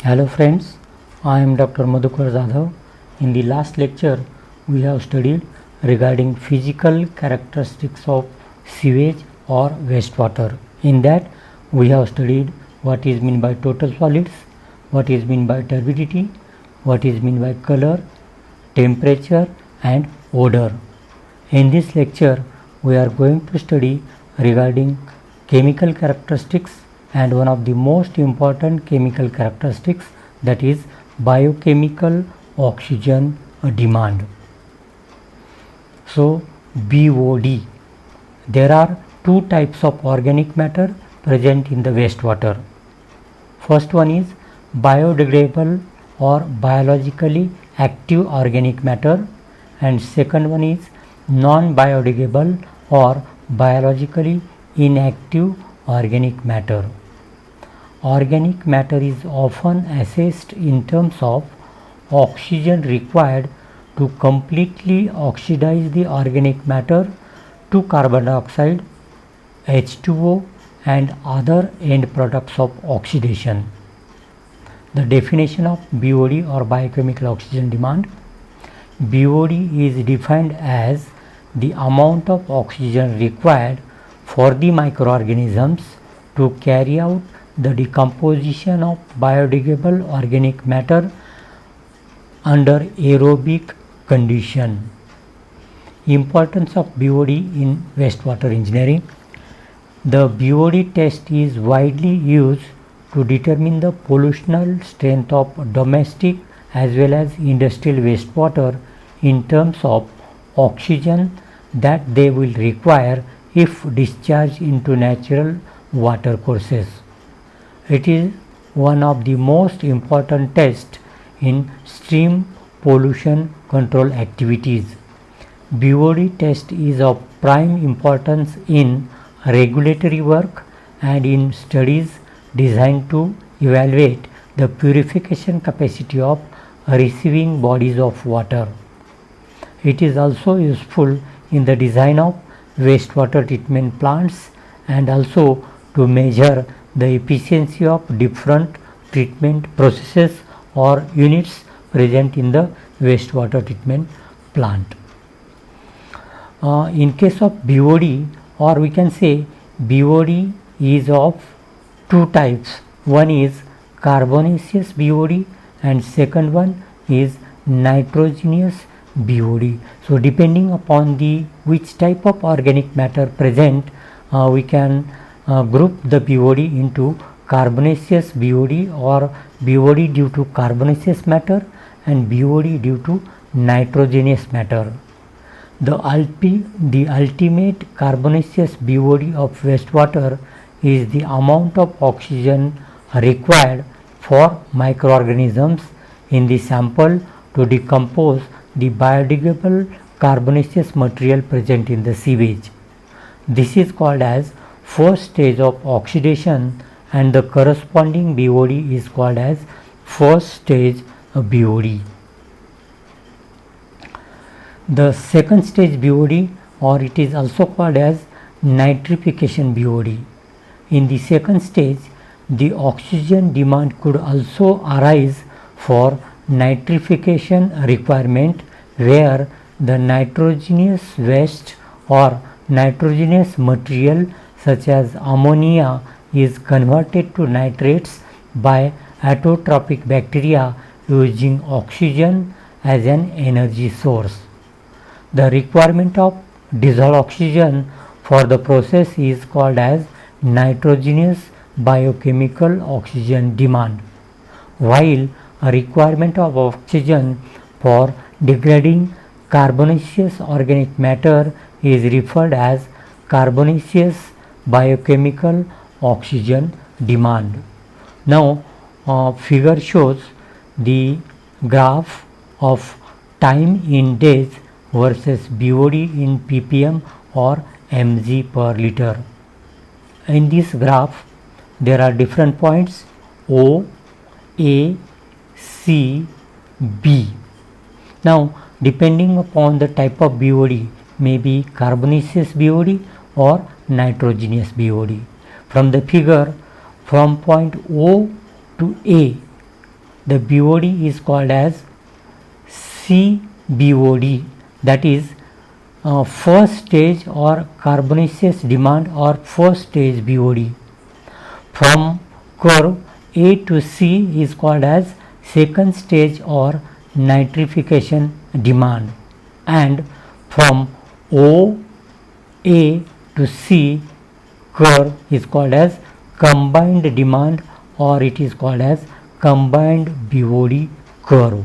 Hello friends, I am Dr. Madhukar Jadhav. In the last lecture, we have studied regarding physical characteristics of sewage or wastewater. In that, we have studied what is meant by total solids, what is meant by turbidity, what is meant by color, temperature and odor. In this lecture, we are going to study regarding chemical characteristics and one of the most important chemical characteristics, that is biochemical oxygen demand. So BOD, there are two types of organic matter present in the wastewater. First one is biodegradable or biologically active organic matter, and second one is non-biodegradable or biologically inactive organic matter. Organic matter is often assessed in terms of oxygen required to completely oxidize the organic matter to carbon dioxide, H2O and other end products of oxidation. The definition of BOD or biochemical oxygen demand. BOD is defined as the amount of oxygen required for the microorganisms to carry out the decomposition of biodegradable organic matter under aerobic condition. Importance of BOD in wastewater engineering. The BOD test is widely used to determine the pollutional strength of domestic as well as industrial wastewater in terms of oxygen that they will require if discharged into natural water courses. It is one of the most important tests in stream pollution control activities. BOD test is of prime importance in regulatory work and in studies designed to evaluate the purification capacity of receiving bodies of water. It is also useful in the design of wastewater treatment plants and also to measure the efficiency of different treatment processes or units present in the wastewater treatment plant. In case of BOD, or we can say BOD is of two types. One is carbonaceous BOD and second one is nitrogenous BOD. So depending upon the which type of organic matter present, we can group the BOD into carbonaceous BOD or BOD due to carbonaceous matter and BOD due to nitrogenous matter. The ultimate carbonaceous BOD of wastewater is the amount of oxygen required for microorganisms in the sample to decompose the biodegradable carbonaceous material present in the sewage. This is called as first stage of oxidation and the corresponding BOD is called as first stage BOD. The second stage BOD, or it is also called as nitrification BOD. In the second stage, the oxygen demand could also arise for nitrification requirement, where the nitrogenous waste or nitrogenous material such as ammonia is converted to nitrates by autotrophic bacteria using oxygen as an energy source. The requirement of dissolved oxygen for the process is called as nitrogenous biochemical oxygen demand, while a requirement of oxygen for degrading carbonaceous organic matter is referred as carbonaceous biochemical oxygen demand. Now figure shows the graph of time in days versus BOD in ppm or mg per liter. In this graph there are different points O, A, C, B. Now depending upon the type of BOD, may be carbonaceous BOD or nitrogenous BOD. From the figure, from point O to A, the BOD is called as CBOD, that is first stage or carbonaceous demand or first stage BOD. From curve A to C is called as second stage or nitrification demand, and from O A to C curve is called as combined demand, or it is called as combined BOD curve.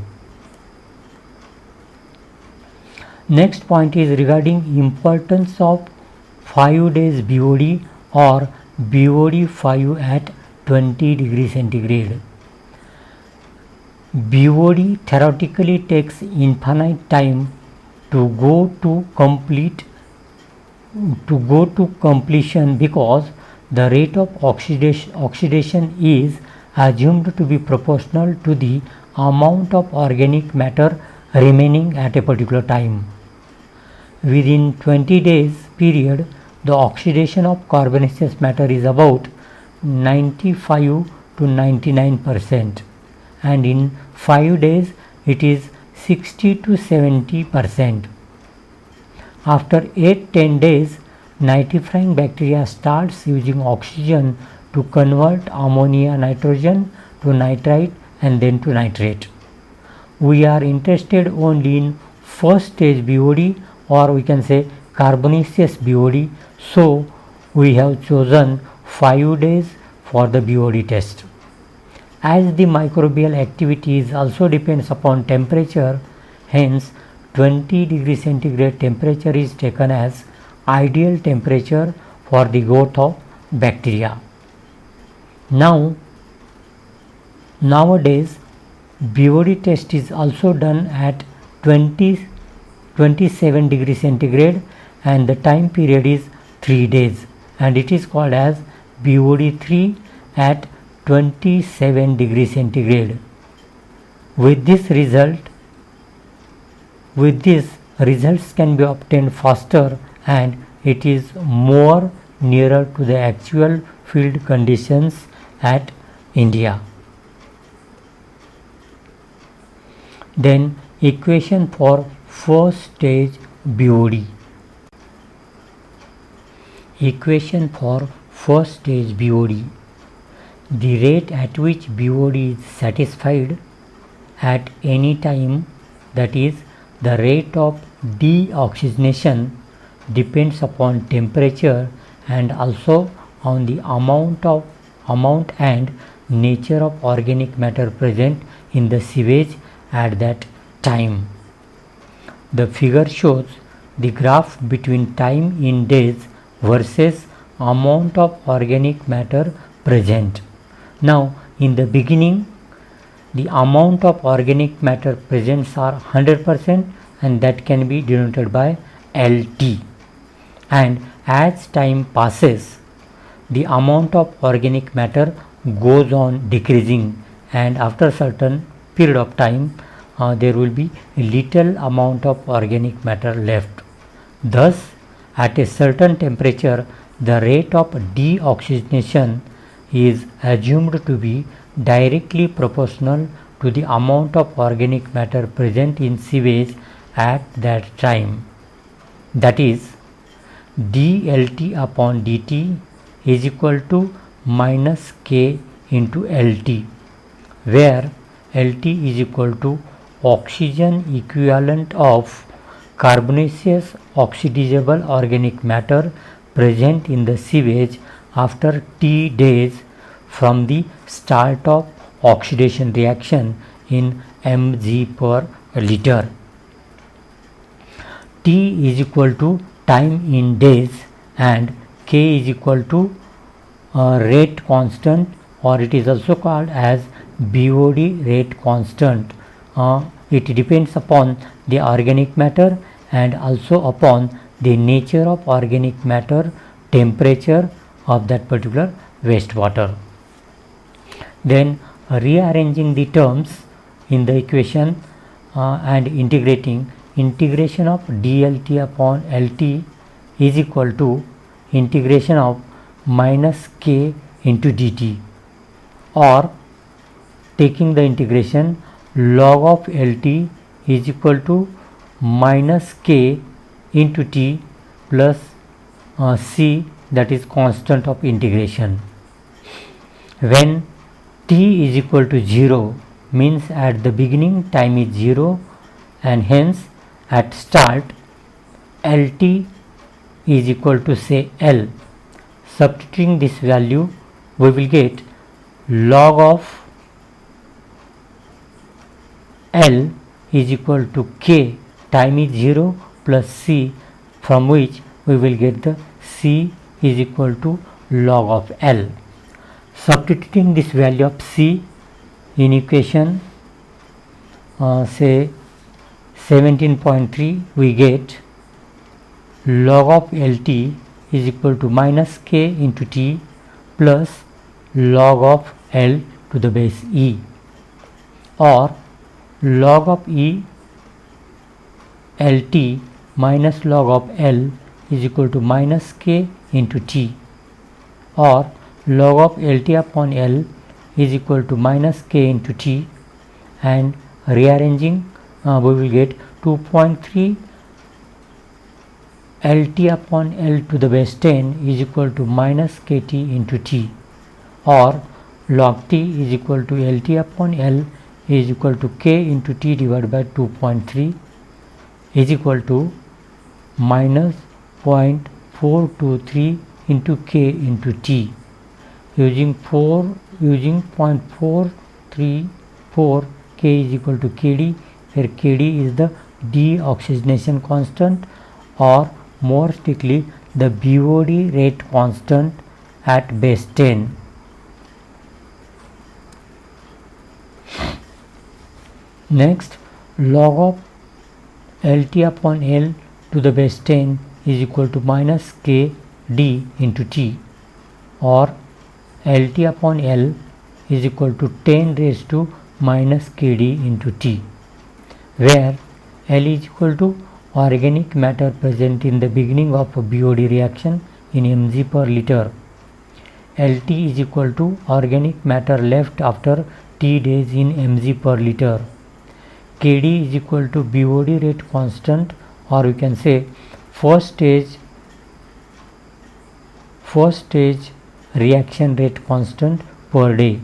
Next point is regarding importance of 5 days BOD or BOD 5 at 20 degrees centigrade. BOD theoretically takes infinite time to go to completion because the rate of oxidation is assumed to be proportional to the amount of organic matter remaining at a particular time. Within 20 days period, the oxidation of carbonaceous matter is about 95 to 99%, and in 5 days it is 60 to 70%. After 8-10 days, nitrifying bacteria starts using oxygen to convert ammonia nitrogen to nitrite and then to nitrate. We are interested only in first stage BOD, or we can say carbonaceous BOD, so we have chosen 5 days for the BOD test. As the microbial activities also depends upon temperature, hence 20 degrees centigrade temperature is taken as ideal temperature for the growth of bacteria. Nowadays BOD test is also done at 27 degrees centigrade, and the time period is 3 days, and it is called as BOD 3 at 27 degrees centigrade. With this results can be obtained faster, and it is more nearer to the actual field conditions at India. Then equation for first stage BOD. Equation for first stage BOD. The rate at which BOD is satisfied at any time, that is the rate of deoxygenation, depends upon temperature and also on the amount and nature of organic matter present in the sewage at that time. The figure shows the graph between time in days versus amount of organic matter present. Now in the beginning, the amount of organic matter presents are 100%, and that can be denoted by LT, and as time passes the amount of organic matter goes on decreasing, and after certain period of time there will be little amount of organic matter left. Thus at a certain temperature the rate of deoxygenation is assumed to be directly proportional to the amount of organic matter present in sewage at that time. That is, dLT upon dt is equal to minus K into LT, where LT is equal to oxygen equivalent of carbonaceous oxidizable organic matter present in the sewage after T days from the start of oxidation reaction in mg per liter. T is equal to time in days, and K is equal to rate constant, or it is also called as BOD rate constant. It depends upon the organic matter and also upon the nature of organic matter, temperature of that particular wastewater. Then rearranging the terms in the equation and integration of dLT upon LT is equal to integration of minus K into dt, or taking the integration, log of LT is equal to minus K into T plus C, that is constant of integration. When T is equal to 0 means at the beginning time is 0, and hence at start LT is equal to say L. Substituting this value, we will get log of L is equal to K, time is 0 plus C, from which we will get the C is equal to log of L. Substituting this value of C in equation say 17.3, we get log of LT is equal to minus K into T plus log of L to the base E, or log of E LT minus log of L is equal to minus K into T, or log of LT upon L is equal to minus K into T, and rearranging we will get 2.3 LT upon L to the base 10 is equal to minus KT into T, or log T is equal to LT upon L is equal to K into T divided by 2.3 is equal to minus 0.423 into K into T. Using 0.434, K is equal to KD, where KD is the deoxygenation constant, or more strictly the BOD rate constant at base 10. Next, log of LT upon L to the base 10 is equal to minus KD into T, or LT upon L is equal to 10 raised to minus KD into T, where L is equal to organic matter present in the beginning of a BOD reaction in mg per liter. LT is equal to organic matter left after T days in mg per liter. KD is equal to BOD rate constant, or we can say first stage reaction rate constant per day.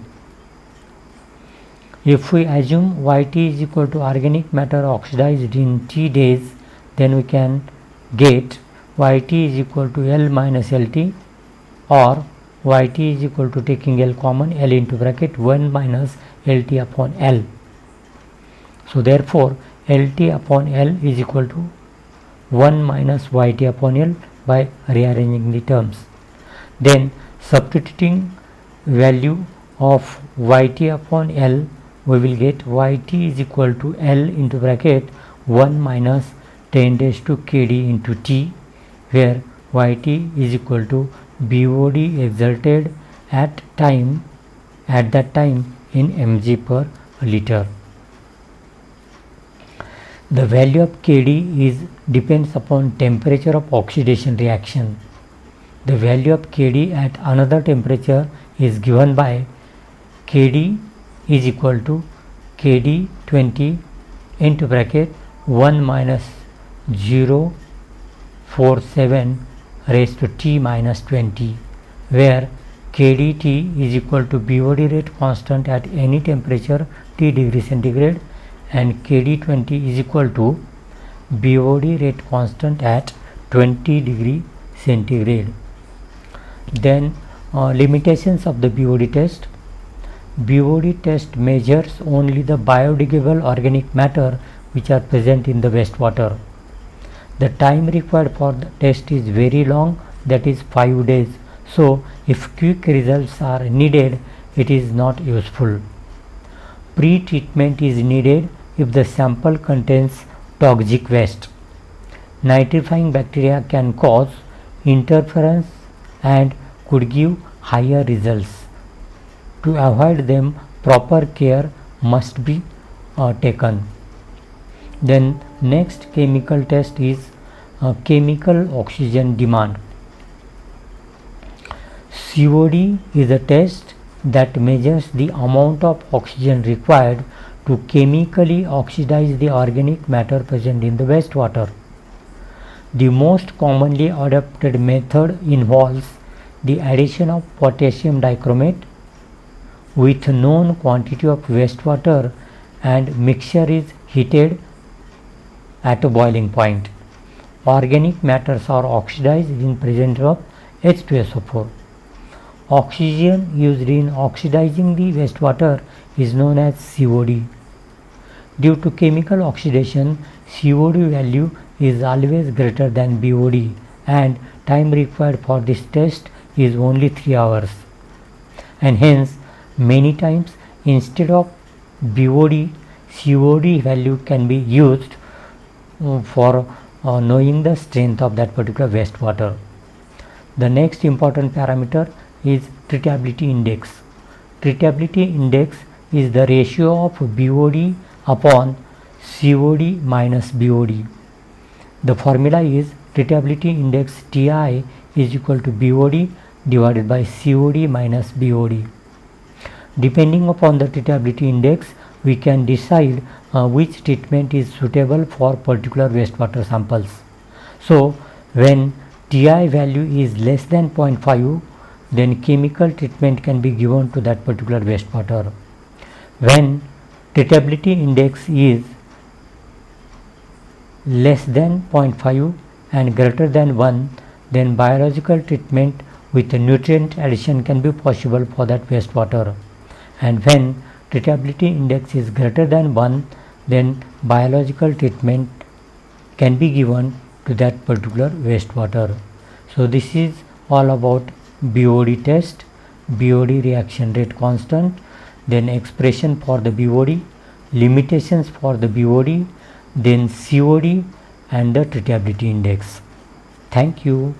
If we assume YT is equal to organic matter oxidized in T days, then we can get YT is equal to L minus LT, or YT is equal to, taking L common, L into bracket 1 minus LT upon L. So therefore LT upon L is equal to 1 minus YT upon L by rearranging the terms. Then substituting value of YT upon L, we will get YT is equal to L into bracket 1 minus 10 raised to KD into T, where YT is equal to BOD exerted at that time in mg per liter. The value of KD depends upon temperature of oxidation reaction. The value of KD at another temperature is given by KD is equal to KD 20 into bracket 1 minus 0.47 raised to T minus 20, where KDT is equal to BOD rate constant at any temperature T degree centigrade, and KD20 is equal to BOD rate constant at 20 degree centigrade. Then limitations of the BOD test. BOD test measures only the biodegradable organic matter which are present in the wastewater. The time required for the test is very long, that is 5 days. So if quick results are needed, it is not useful. Pre-treatment is needed if the sample contains toxic waste. Nitrifying bacteria can cause interference and could give higher results. To avoid them, proper care must be taken. Then next chemical test is chemical oxygen demand. COD is a test that measures the amount of oxygen required to chemically oxidize the organic matter present in the wastewater. The most commonly adopted method involves the addition of potassium dichromate with known quantity of wastewater, and mixture is heated at a boiling point. Organic matters are oxidized in presence of H2SO4. Oxygen used in oxidizing the wastewater is known as COD. Due to chemical oxidation, COD value is always greater than BOD, and time required for this test is only 3 hours. And hence, many times instead of BOD, COD value can be used for knowing the strength of that particular wastewater. The next important parameter is treatability index. Treatability index is the ratio of BOD upon COD minus BOD. The formula is treatability index TI is equal to BOD divided by COD minus BOD. Depending upon the treatability index, we can decide which treatment is suitable for particular wastewater samples. So, when TI value is less than 0.5, then chemical treatment can be given to that particular wastewater. When treatability index is less than 0.5 and greater than 1, then biological treatment with nutrient addition can be possible for that wastewater. And when treatability index is greater than 1, then biological treatment can be given to that particular wastewater. So this is all about BOD test, BOD reaction rate constant, then expression for the BOD, limitations for the BOD, then COD and the treatability index. Thank you.